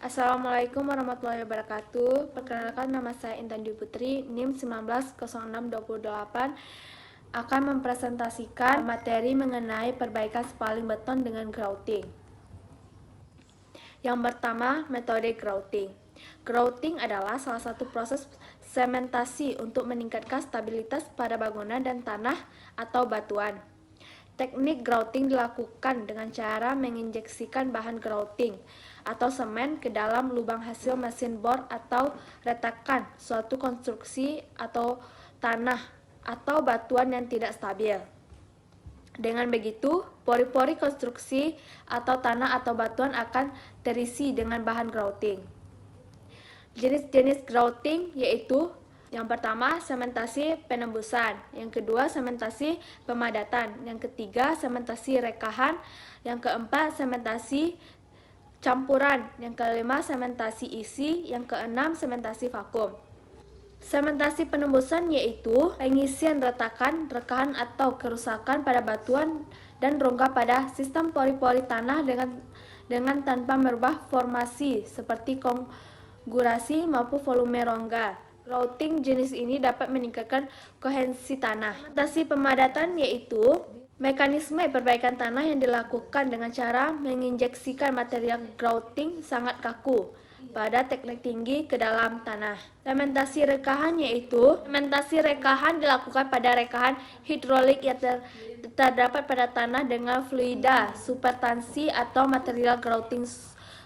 Assalamualaikum warahmatullahi wabarakatuh. Perkenalkan, nama saya Intan Dwi Putri, NIM 190628, akan mempresentasikan materi mengenai perbaikan spaling beton dengan grouting. Yang pertama, metode grouting. Grouting adalah salah satu proses sementasi untuk meningkatkan stabilitas pada bangunan dan tanah atau batuan. Teknik grouting dilakukan dengan cara menginjeksikan bahan grouting atau semen ke dalam lubang hasil mesin bor atau retakan suatu konstruksi atau tanah atau batuan yang tidak stabil. Dengan begitu, pori-pori konstruksi atau tanah atau batuan akan terisi dengan bahan grouting. Jenis-jenis grouting yaitu: yang pertama, sementasi penembusan. Yang kedua, sementasi pemadatan. Yang ketiga, sementasi rekahan. Yang keempat, sementasi campuran. Yang kelima, sementasi isi. Yang keenam, sementasi vakum. Sementasi penembusan yaitu pengisian retakan, rekahan atau kerusakan pada batuan dan rongga pada sistem pori-pori tanah dengan tanpa merubah formasi seperti konfigurasi maupun volume rongga. Grouting jenis ini dapat meningkatkan kohensi tanah. Sementasi pemadatan yaitu mekanisme perbaikan tanah yang dilakukan dengan cara menginjeksikan material grouting sangat kaku pada teknik tinggi ke dalam tanah. Sementasi rekahan yaitu sementasi rekahan dilakukan pada rekahan hidrolik yang terdapat pada tanah dengan fluida, substansi atau material grouting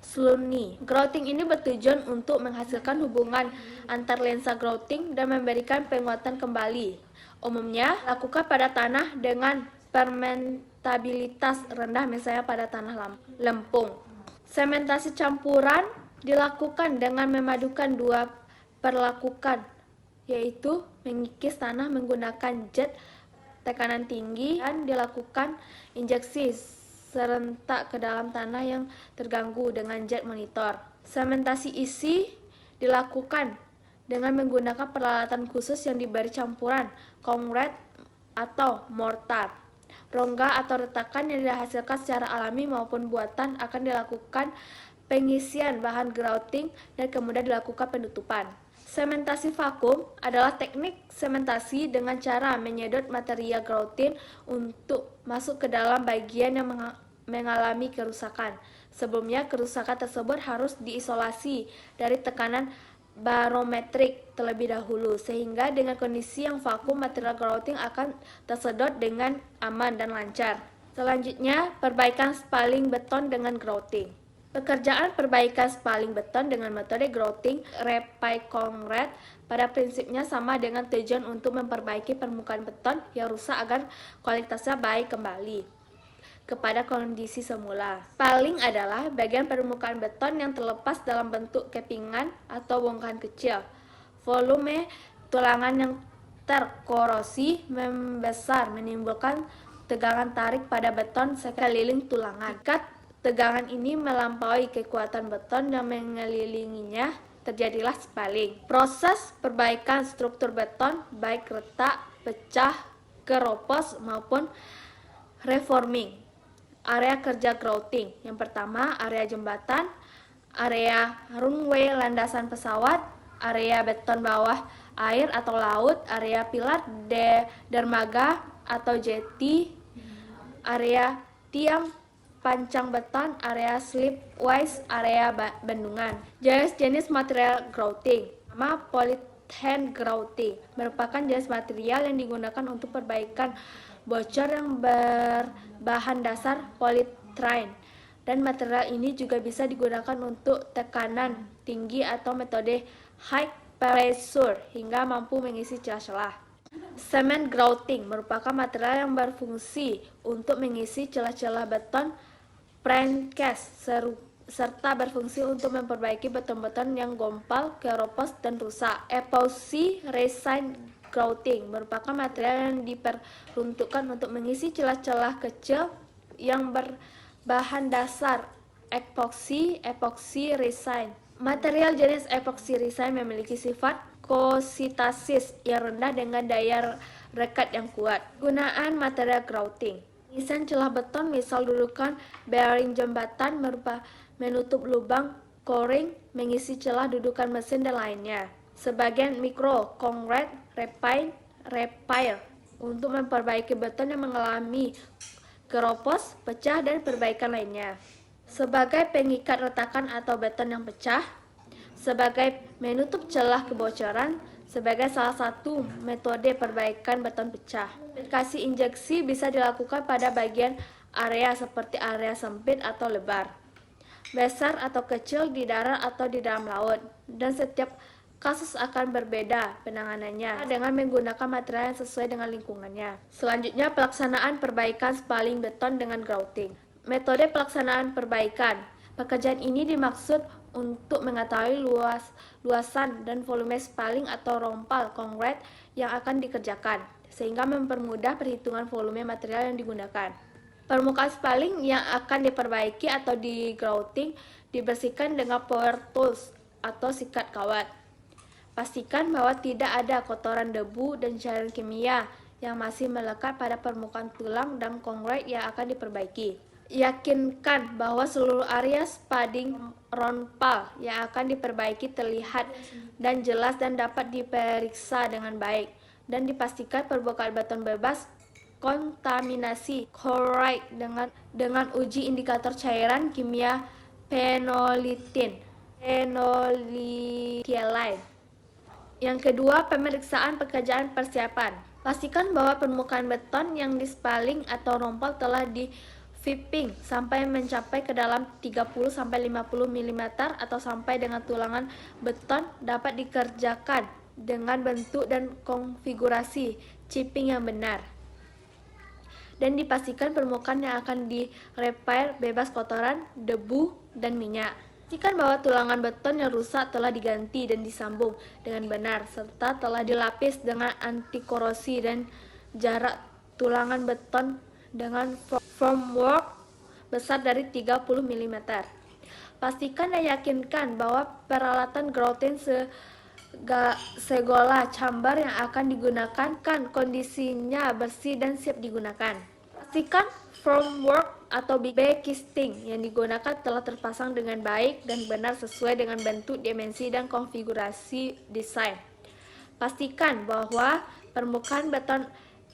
slurry. Grouting ini bertujuan untuk menghasilkan hubungan antar lensa grouting dan memberikan penguatan kembali. Umumnya dilakukan pada tanah dengan permeabilitas rendah, misalnya pada tanah lempung. Sementasi campuran dilakukan dengan memadukan dua perlakukan, yaitu mengikis tanah menggunakan jet tekanan tinggi dan dilakukan injeksi serentak ke dalam tanah yang terganggu dengan jet monitor. Sementasi isi dilakukan dengan menggunakan peralatan khusus yang diberi campuran konkrit atau mortar. Rongga atau retakan yang dihasilkan secara alami maupun buatan akan dilakukan pengisian bahan grouting dan kemudian dilakukan penutupan. Sementasi vakum adalah teknik sementasi dengan cara menyedot material grouting untuk masuk ke dalam bagian yang mengalami kerusakan. Sebelumnya, kerusakan tersebut harus diisolasi dari tekanan barometrik terlebih dahulu, sehingga dengan kondisi yang vakum, material grouting akan tersedot dengan aman dan lancar. Selanjutnya, perbaikan spaling beton dengan grouting. Pekerjaan perbaikan spaling beton dengan metode grouting repair konkrit pada prinsipnya sama dengan tujuan untuk memperbaiki permukaan beton yang rusak agar kualitasnya baik kembali kepada kondisi semula. Spaling adalah bagian permukaan beton yang terlepas dalam bentuk kepingan atau bongkahan kecil. Volume tulangan yang terkorosi membesar menimbulkan tegangan tarik pada beton sekeliling tulangan. Jika tegangan ini melampaui kekuatan beton yang mengelilinginya, terjadilah spaling. Proses perbaikan struktur beton baik retak, pecah, keropos maupun reforming. Area kerja grouting. Yang pertama, area jembatan, area runway landasan pesawat, area beton bawah air atau laut, area pilar dermaga atau jetty, area tiang pancang beton, area slipways, area bendungan. Jenis-jenis material grouting. Pertama, polyethylene grouting merupakan jenis material yang digunakan untuk perbaikan bocor yang berbahan dasar polyethylene, dan material ini juga bisa digunakan untuk tekanan tinggi atau metode high pressure hingga mampu mengisi celah-celah. Cement grouting merupakan material yang berfungsi untuk mengisi celah-celah beton precast serta berfungsi untuk memperbaiki beton-beton yang gompal, keropos, dan rusak. Epoxy resin grouting merupakan material yang diperuntukkan untuk mengisi celah-celah kecil yang berbahan dasar epoxy resin. Material jenis epoxy resin memiliki sifat kositasis yang rendah dengan daya rekat yang kuat. Gunaan material grouting. Pengisian celah beton, misal dudukan bearing jembatan, menutup lubang coring, mengisi celah dudukan mesin dan lainnya. Sebagian mikro concrete repair untuk memperbaiki beton yang mengalami keropos, pecah, dan perbaikan lainnya. Sebagai pengikat retakan atau beton yang pecah, sebagai menutup celah kebocoran, sebagai salah satu metode perbaikan beton pecah. Aplikasi injeksi bisa dilakukan pada bagian area seperti area sempit atau lebar, besar atau kecil, di darat atau di dalam laut, dan setiap kasus akan berbeda penanganannya dengan menggunakan material yang sesuai dengan lingkungannya. Selanjutnya, pelaksanaan perbaikan spaling beton dengan grouting. Metode pelaksanaan perbaikan. Pekerjaan ini dimaksud untuk mengetahui luasan dan volume spaling atau rompal konkret yang akan dikerjakan, sehingga mempermudah perhitungan volume material yang digunakan. Permukaan spaling yang akan diperbaiki atau di-grouting dibersihkan dengan power tools atau sikat kawat. Pastikan bahwa tidak ada kotoran, debu, dan cairan kimia yang masih melekat pada permukaan tulang dan konkret yang akan diperbaiki. Yakinkan bahwa seluruh area spading rompal yang akan diperbaiki terlihat dan jelas dan dapat diperiksa dengan baik, dan dipastikan permukaan beton bebas kontaminasi chloride dengan uji indikator cairan kimia phenolethylene. Yang kedua, pemeriksaan pekerjaan persiapan. Pastikan bahwa permukaan beton yang dispaling atau rompal telah di-fiping sampai mencapai ke dalam 30-50 mm atau sampai dengan tulangan beton dapat dikerjakan dengan bentuk dan konfigurasi chipping yang benar. Dan dipastikan permukaan yang akan di-repair bebas kotoran, debu, dan minyak. Pastikan bahwa tulangan beton yang rusak telah diganti dan disambung dengan benar, serta telah dilapis dengan anti korosi, dan jarak tulangan beton dengan formwork besar dari 30 mm. Pastikan dan yakinkan bahwa peralatan grouting segala chamber yang akan digunakan kondisinya bersih dan siap digunakan. Pastikan formwork atau backcasting yang digunakan telah terpasang dengan baik dan benar sesuai dengan bentuk, dimensi, dan konfigurasi desain. Pastikan bahwa permukaan beton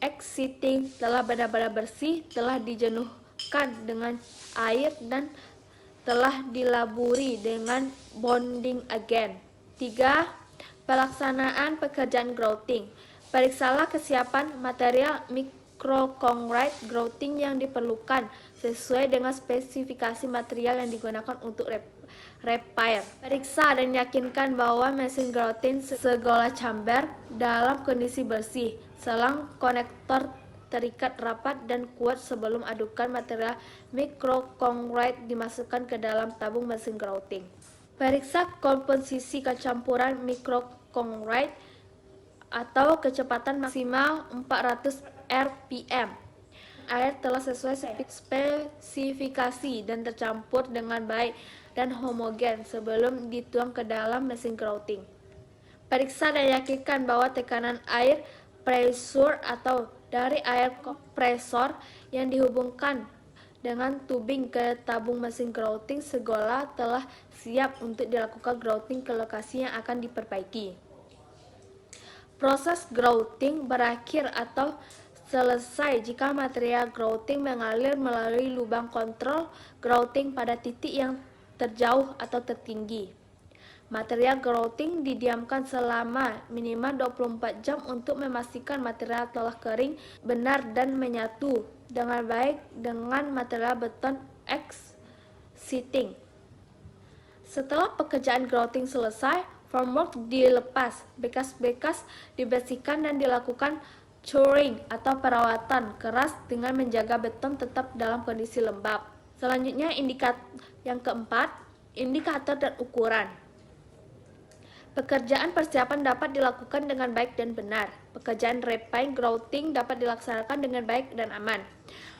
exciting telah benar-benar bersih, telah dijenuhkan dengan air, dan telah dilaburi dengan bonding agent. 3. Pelaksanaan pekerjaan grouting. Periksalah kesiapan material microconcrete grouting yang diperlukan sesuai dengan spesifikasi material yang digunakan untuk repair. Periksa dan yakinkan bahwa mesin grouting segala chamber dalam kondisi bersih, selang konektor terikat rapat dan kuat sebelum adukan material microconcrete dimasukkan ke dalam tabung mesin grouting. Periksa komposisi campuran microconcrete atau kecepatan maksimal 400 rpm. Air telah sesuai spesifikasi dan tercampur dengan baik dan homogen sebelum dituang ke dalam mesin grouting. Periksa dan yakinkan bahwa tekanan air pressure atau dari air kompresor yang dihubungkan dengan tubing ke tabung mesin grouting segala telah siap untuk dilakukan grouting ke lokasi yang akan diperbaiki. Proses grouting berakhir atau selesai jika material grouting mengalir melalui lubang kontrol grouting pada titik yang terjauh atau tertinggi. Material grouting didiamkan selama minimal 24 jam untuk memastikan material telah kering benar dan menyatu dengan baik dengan material beton exciting. Setelah pekerjaan grouting selesai, formwork dilepas, bekas-bekas dibersihkan, dan dilakukan curing atau perawatan keras dengan menjaga beton tetap dalam kondisi lembab. Selanjutnya, yang keempat, indikator dan ukuran. Pekerjaan persiapan dapat dilakukan dengan baik dan benar. Pekerjaan repair grouting dapat dilaksanakan dengan baik dan aman.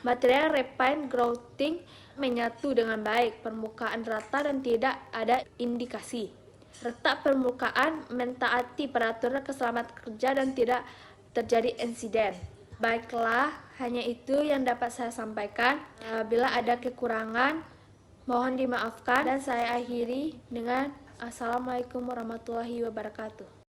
Material repair grouting menyatu dengan baik, permukaan rata dan tidak ada indikasi. Retak permukaan mentaati peraturan keselamatan kerja dan tidak terjadi insiden. Baiklah, hanya itu yang dapat saya sampaikan. Bila ada kekurangan, Mohon dimaafkan dan saya akhiri dengan Assalamualaikum warahmatullahi wabarakatuh.